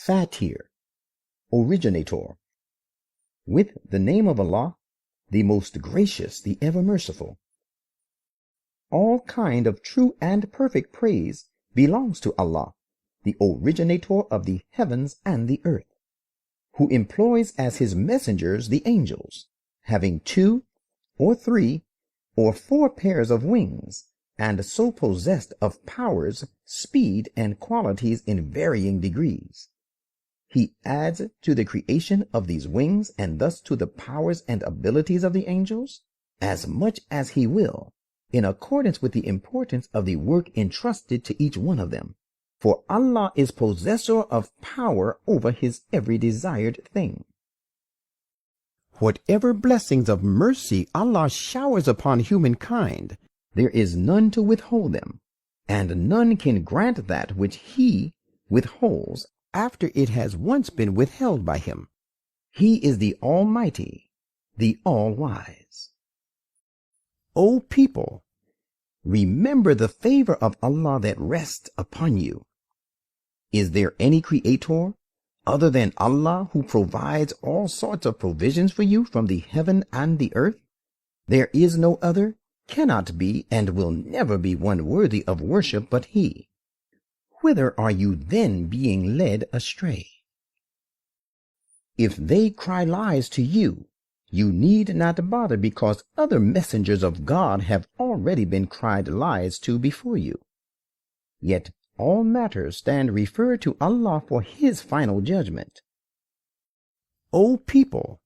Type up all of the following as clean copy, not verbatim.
fatir, originator. With the name of Allah, the most gracious, the ever merciful. All kind of true and perfect praise belongs to Allah, the originator of the heavens and the earth, who employs as his messengers the angels, having 2 or 3 or 4 pairs of wings, and so possessed of powers, speed, and qualities in varying degrees. He adds to the creation of these wings and thus to the powers and abilities of the angels as much as he will, in accordance with the importance of the work entrusted to each one of them. For Allah is possessor of power over his every desired thing. Whatever blessings of mercy Allah showers upon humankind, there is none to withhold them, and none can grant that which he withholds after it has once been withheld by him. He is the Almighty, the All-Wise. O people, remember the favor of Allah that rests upon you. Is there any creator other than Allah who provides all sorts of provisions for you from the heaven and the earth? There is no other, cannot be, and will never be one worthy of worship but he. Whither are you then being led astray? If they cry lies to you, you need not bother, because other messengers of God have already been cried lies to before you. Yet all matters stand referred to Allah for his final judgment. O people,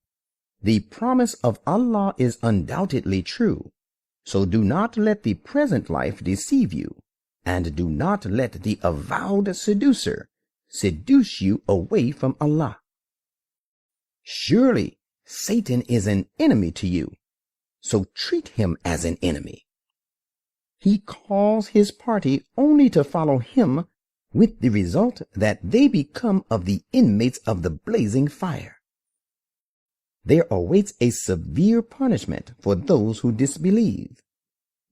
the promise of Allah is undoubtedly true, so do not let the present life deceive you, and do not let the avowed seducer seduce you away from Allah. Surely Satan is an enemy to you, so treat him as an enemy. He calls his party only to follow him, with the result that they become of the inmates of the blazing fire. There awaits a severe punishment for those who disbelieve,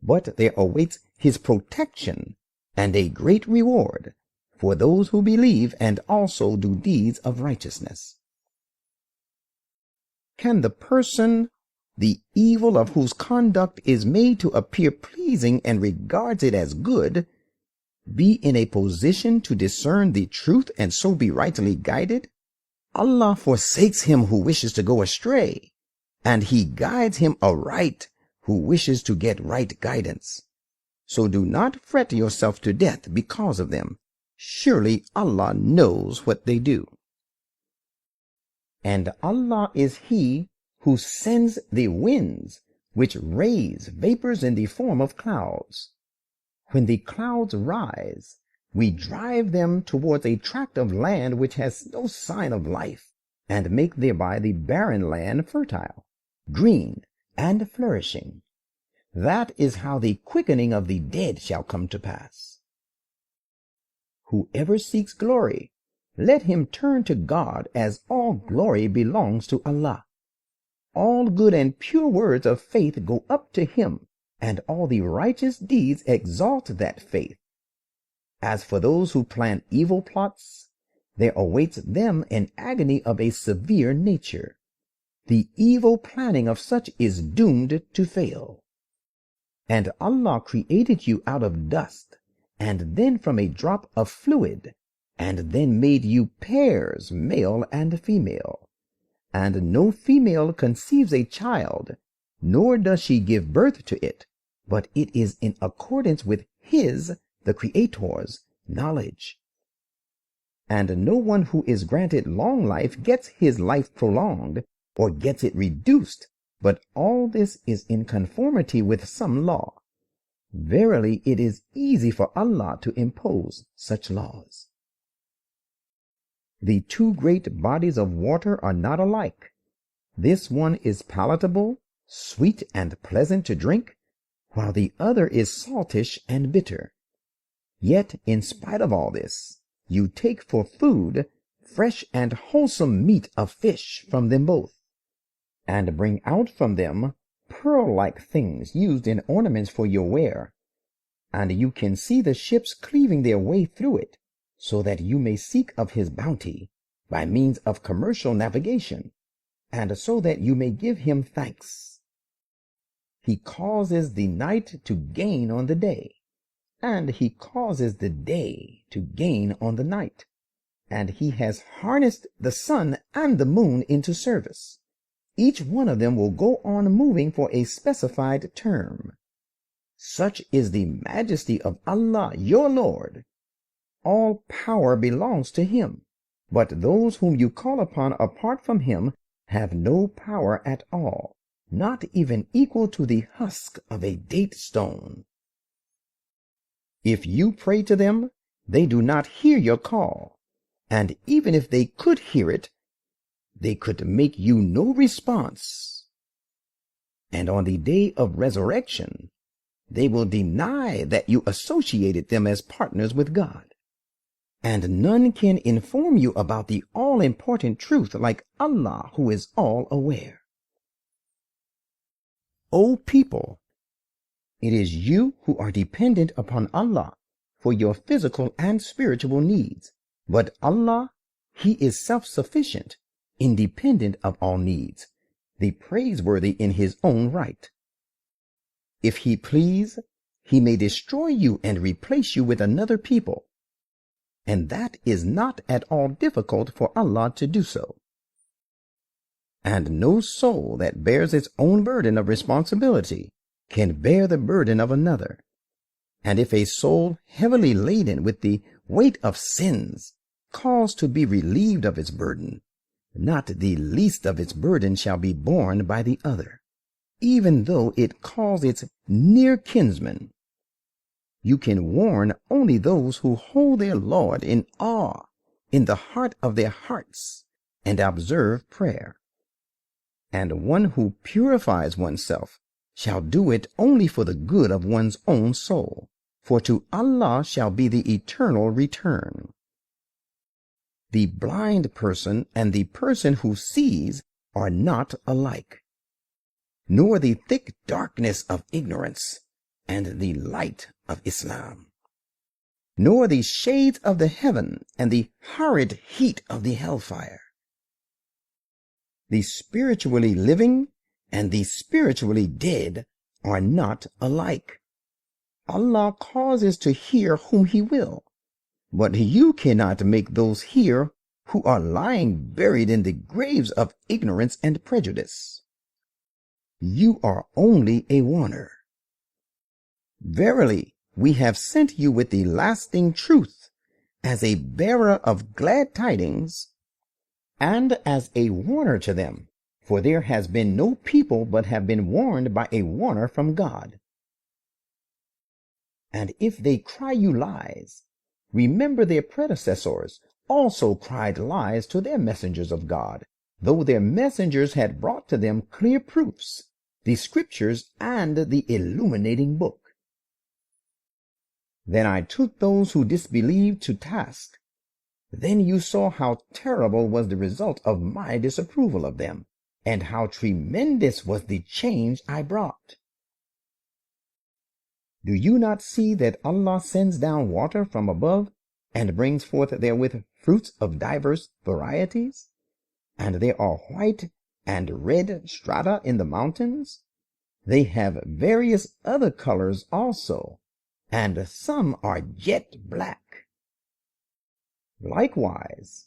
but there awaits his protection and a great reward for those who believe and also do deeds of righteousness. Can the person, the evil of whose conduct is made to appear pleasing and regards it as good, be in a position to discern the truth and so be rightly guided? Allah forsakes him who wishes to go astray, and he guides him aright who wishes to get right guidance. So do not fret yourself to death because of them. Surely Allah knows what they do. And Allah is he who sends the winds, which raise vapors in the form of clouds. When the clouds rise, we drive them towards a tract of land which has no sign of life, and make thereby the barren land fertile, green, and flourishing. That is how the quickening of the dead shall come to pass. Whoever seeks glory, let him turn to God, as all glory belongs to Allah. All good and pure words of faith go up to him, and all the righteous deeds exalt that faith. As for those who plan evil plots, there awaits them an agony of a severe nature. The evil planning of such is doomed to fail. And Allah created you out of dust, and then from a drop of fluid, and then made you pairs, male and female. And no female conceives a child, nor does she give birth to it, but it is in accordance with his, the Creator's, knowledge. And no one who is granted long life gets his life prolonged, or gets it reduced, but all this is in conformity with some law. Verily, it is easy for Allah to impose such laws. The 2 great bodies of water are not alike. This one is palatable, sweet, and pleasant to drink, while the other is saltish and bitter. Yet, in spite of all this, you take for food fresh and wholesome meat of fish from them both, and bring out from them pearl-like things used in ornaments for your wear, and you can see the ships cleaving their way through it, so that you may seek of his bounty by means of commercial navigation, and so that you may give him thanks. He causes the night to gain on the day, and he causes the day to gain on the night, and he has harnessed the sun and the moon into service. Each one of them will go on moving for a specified term. Such is the majesty of Allah, your Lord. All power belongs to him, but those whom you call upon apart from him have no power at all, not even equal to the husk of a date stone. If you pray to them, they do not hear your call, and even if they could hear it, they could make you no response. And on the day of resurrection, they will deny that you associated them as partners with God. And none can inform you about the all-important truth like Allah, who is all aware. O people, it is you who are dependent upon Allah for your physical and spiritual needs, but Allah, he is self-sufficient, independent of all needs, the praiseworthy in his own right. If he please, he may destroy you and replace you with another people, and that is not at all difficult for Allah to do so. And no soul that bears its own burden of responsibility can bear the burden of another. And if a soul heavily laden with the weight of sins calls to be relieved of its burden, not the least of its burden shall be borne by the other, even though it calls its near kinsman. You can warn only those who hold their Lord in awe in the heart of their hearts and observe prayer. And one who purifies oneself shall do it only for the good of one's own soul, for to Allah shall be the eternal return. The blind person and the person who sees are not alike, nor the thick darkness of ignorance and the light of Islam, nor the shades of the heaven and the horrid heat of the hellfire. The spiritually living and the spiritually dead are not alike. Allah causes to hear whom he will, but you cannot make those hear who are lying buried in the graves of ignorance and prejudice. You are only a warner. Verily, we have sent you with the lasting truth as a bearer of glad tidings and as a warner to them, for there has been no people but have been warned by a warner from God. And if they cry you lies, remember their predecessors also cried lies to their messengers of God, though their messengers had brought to them clear proofs, the scriptures and the illuminating book. Then I took those who disbelieved to task. Then you saw how terrible was the result of my disapproval of them, and how tremendous was the change I brought. Do you not see that Allah sends down water from above, and brings forth therewith fruits of diverse varieties? And there are white and red strata in the mountains. They have various other colors also, and some are jet black. Likewise,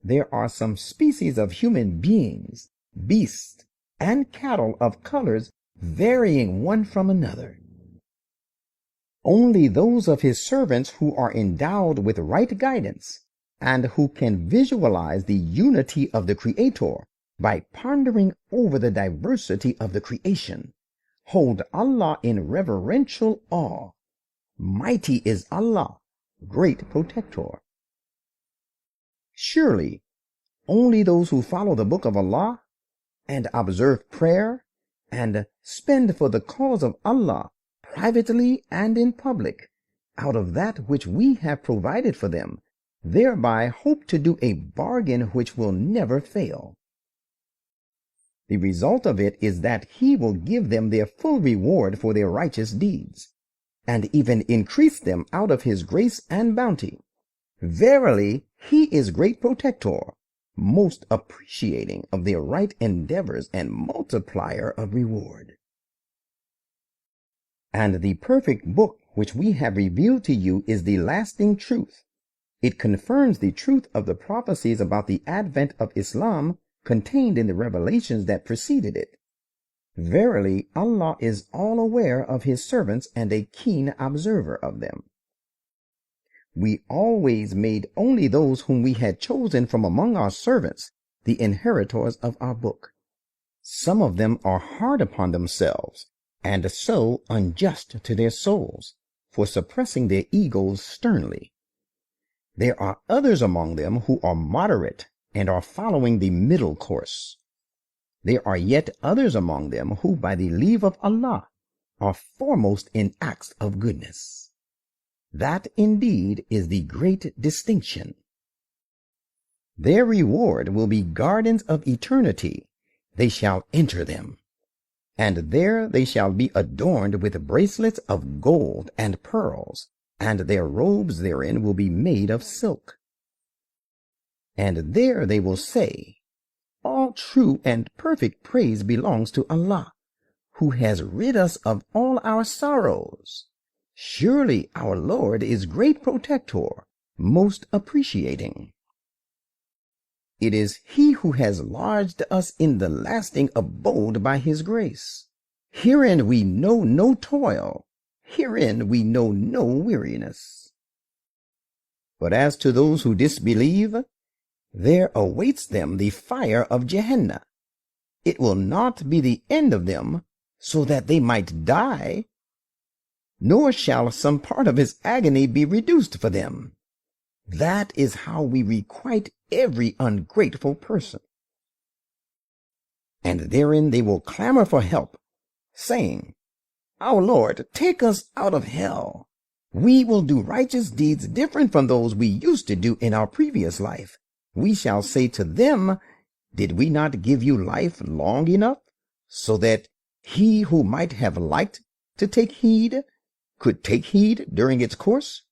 there are some species of human beings, beasts, and cattle of colors varying one from another. Only those of his servants who are endowed with right guidance and who can visualize the unity of the Creator by pondering over the diversity of the creation hold Allah in reverential awe. Mighty is Allah, great protector. Surely, only those who follow the book of Allah and observe prayer and spend for the cause of Allah privately and in public out of that which we have provided for them, thereby hope to do a bargain which will never fail. The result of it is that he will give them their full reward for their righteous deeds, and even increase them out of his grace and bounty, Verily, he is great protector, most appreciating of their right endeavors and multiplier of reward. And the perfect book which we have revealed to you is the lasting truth. It confirms the truth of the prophecies about the advent of Islam contained in the revelations that preceded it. Verily, Allah is all aware of his servants and a keen observer of them. We always made only those whom we had chosen from among our servants the inheritors of our book. Some of them are hard upon themselves, and so unjust to their souls, for suppressing their egos sternly. There are others among them who are moderate and are following the middle course. There are yet others among them who, by the leave of Allah, are foremost in acts of goodness. That indeed is the great distinction. Their reward will be gardens of eternity. They shall enter them, and there they shall be adorned with bracelets of gold and pearls, and their robes therein will be made of silk. And there they will say, all true and perfect praise belongs to Allah, who has rid us of all our sorrows. Surely our Lord is great protector, most appreciating. It is he who has lodged us in the lasting abode by his grace. Herein we know no toil, herein we know no weariness. But as to those who disbelieve, there awaits them the fire of Gehenna. It will not be the end of them, so that they might die, nor shall some part of his agony be reduced for them. That is how we requite every ungrateful person. And therein they will clamor for help, saying, our Lord, take us out of hell. We will do righteous deeds different from those we used to do in our previous life. We shall say to them, did we not give you life long enough, so that he who might have liked to take heed could take heed during its course?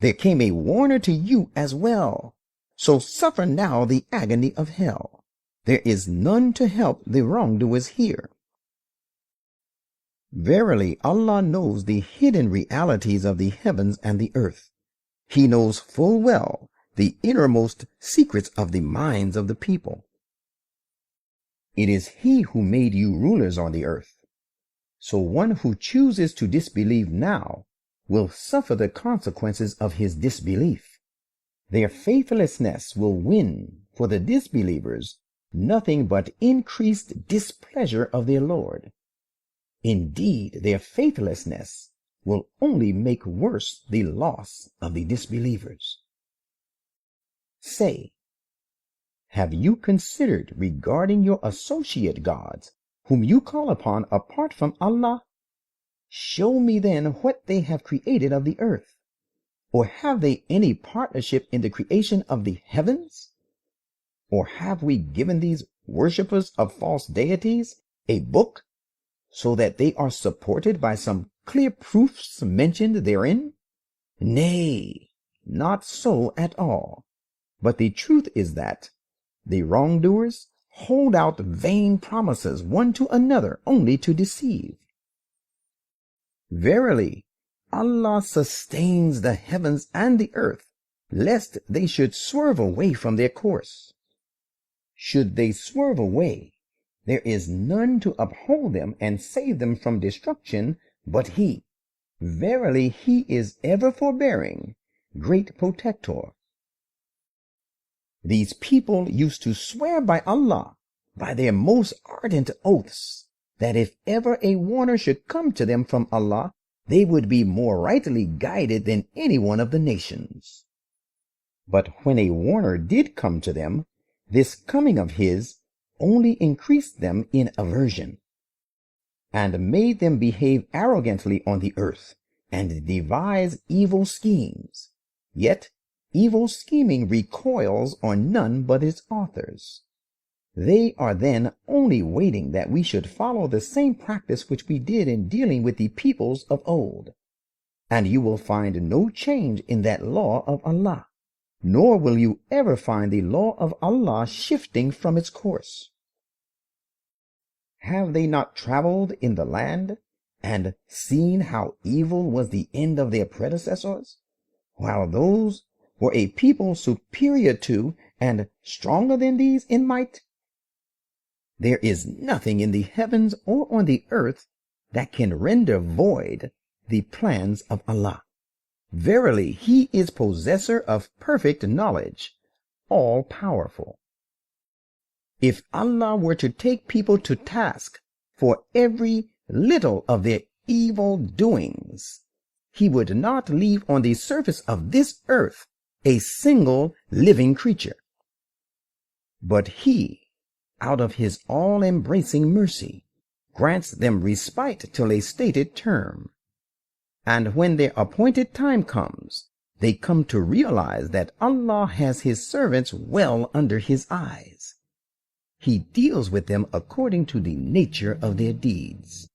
There came a warner to you as well. So suffer now the agony of hell. There is none to help the wrongdoers here. Verily, Allah knows the hidden realities of the heavens and the earth. He knows full well the innermost secrets of the minds of the people. It is he who made you rulers on the earth. So one who chooses to disbelieve now will suffer the consequences of his disbelief. Their faithlessness will win for the disbelievers nothing but increased displeasure of their Lord. Indeed, their faithlessness will only make worse the loss of the disbelievers. Say, have you considered regarding your associate gods, whom you call upon apart from Allah? Show me then what they have created of the earth, or have they any partnership in the creation of the heavens? Or have we given these worshippers of false deities a book, so that they are supported by some clear proofs mentioned therein? Nay, not so at all. But the truth is that the wrongdoers hold out vain promises one to another only to deceive. Verily, Allah sustains the heavens and the earth, lest they should swerve away from their course. Should they swerve away, there is none to uphold them and save them from destruction but He. Verily, He is ever forbearing, great protector. These people used to swear by Allah, by their most ardent oaths, that if ever a warner should come to them from Allah, they would be more rightly guided than any one of the nations. But when a warner did come to them, this coming of his only increased them in aversion, and made them behave arrogantly on the earth, and devise evil schemes. Yet evil scheming recoils on none but its authors. They are then only waiting that we should follow the same practice which we did in dealing with the peoples of old. And you will find no change in that law of Allah. nor will you ever find the law of Allah shifting from its course. Have they not traveled in the land and seen how evil was the end of their predecessors, while those were a people superior to and stronger than these in might? There is nothing in the heavens or on the earth that can render void the plans of Allah. Verily, He is possessor of perfect knowledge, all powerful. If Allah were to take people to task for every little of their evil doings, He would not leave on the surface of this earth a single living creature. But He, out of His all-embracing mercy, grants them respite till a stated term. And when their appointed time comes, they come to realize that Allah has His servants well under His eyes. He deals with them according to the nature of their deeds.